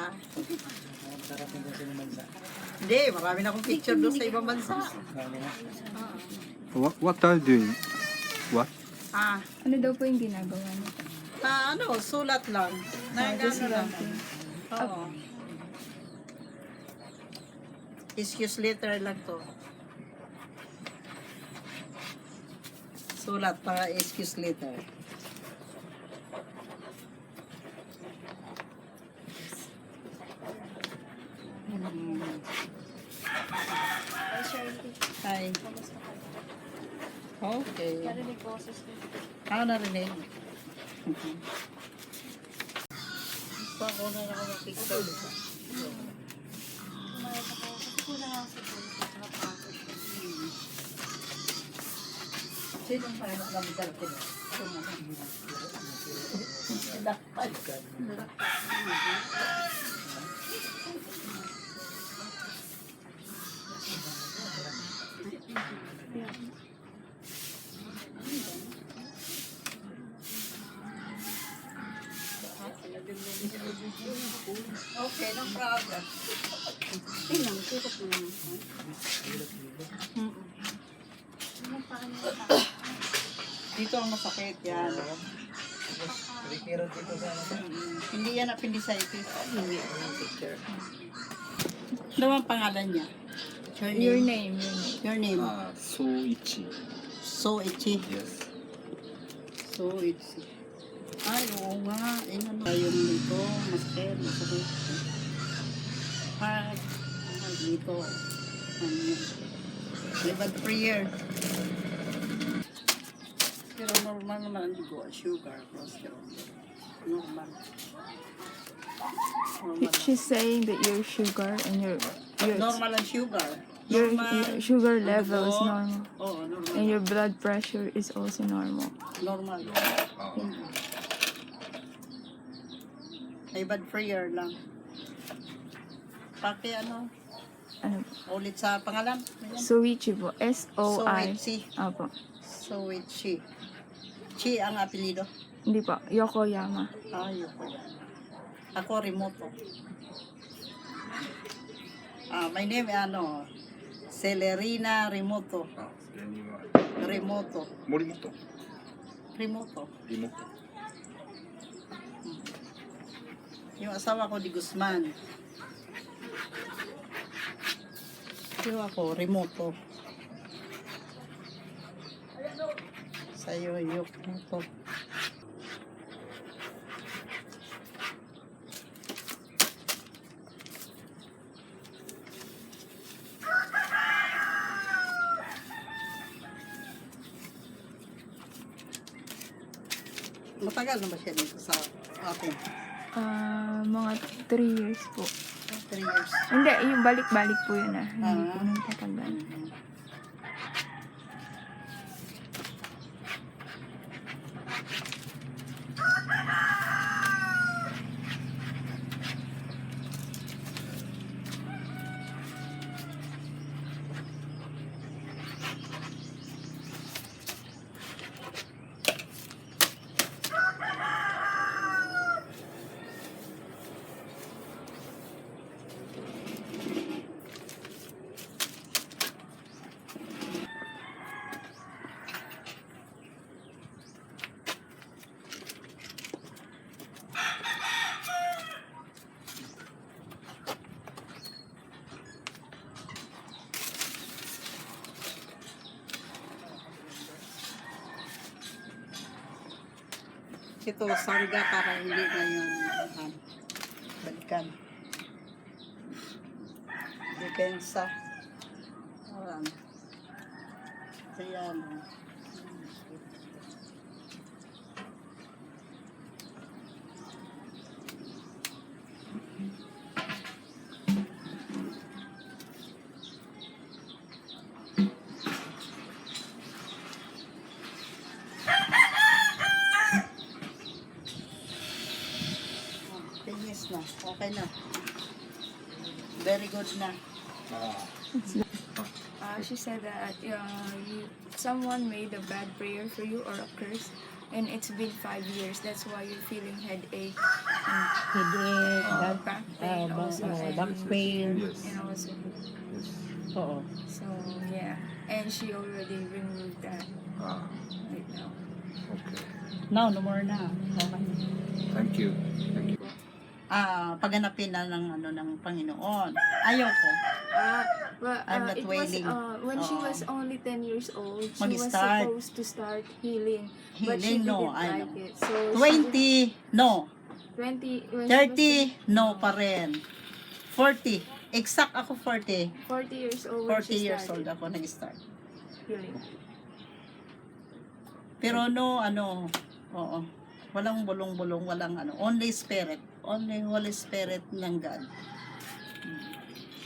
Ah, Karating ko sa ibang bansa. hindi, marami na akong picture doon sa ibang bansa. Marami na. What are you doing? What? Ah, Ano daw po yung ginagawa niyo? sulat lang. Just Nagano lang. writing. Oo. Excuse letter lang to. Sulat para excuse letter. Hi. Okay. Narinig. Pa ako na ako ng picture. Sino pa rin ang gamit ko? Okay, no problem. Dito ang masakit yan. Rikiro dito sa ano. Hindi yan appendicitis. Hindi. Ano ang pangalan niya? Your name. Your name. Soichi. So itchy. Yes. So itchy. Ay, oo nga. Ano yung dito? Masakit. Dito. May bad prayer. Pero normal naman ang dugo. Sugar, cholesterol. Normal. She's saying that your sugar and your Normal ang sugar. your Normal. sugar level is Dugo. normal. Oo, normal. And your blood pressure is also normal. Normal. May bad prayer lang. Paki ano? Ano? Ulit sa pangalan? Ayan. Soichi po. S-O-I. Soichi. Apo. Soichi. Chi ang apelido. Hindi po. Yokoyama. Ayoko yan. Ako, Remoto. My name is Celerina Remoto. Remoto. Morimoto. Remoto. Remoto. Yung asawa ko, di Guzman. Yung ako, Remoto. Sa'yo, yung Remoto. Matagal na ba siya dito sa atin? Mga 3 years po. 3 years. Hindi, yung balik-balik po yun ah. Hindi po Ah. nang tatagal. Ito, sangga para hindi na yung balikan. Depensa. Ayan. Ayan. Finish na. Okay na. Very good na. She said that someone made a bad prayer for you or a curse, and it's been 5 years. That's why you're feeling headache Headache, back pain also, back pain. Yes. and also. Yes. Oo. So yeah, and she already removed that Ah, right now. okay. No more na. Okay. Thank you. Thank you. Paghanapin na ng ano ng Panginoon. Ayoko. Well, I'm not it wailing. was when she Oo. was only 10 years old. She was Mag-start. supposed to start healing, but she Healing, no, didn't I like know. it. So 20, no. 20, when 30, no pa rin. 40. Exact ako 40. 40 years old. When 40 she years old started ako nag-start. healing. Pero no, ano, oo. Walang bulong-bulong, walang ano. Only Spirit. Only Holy Spirit ng God.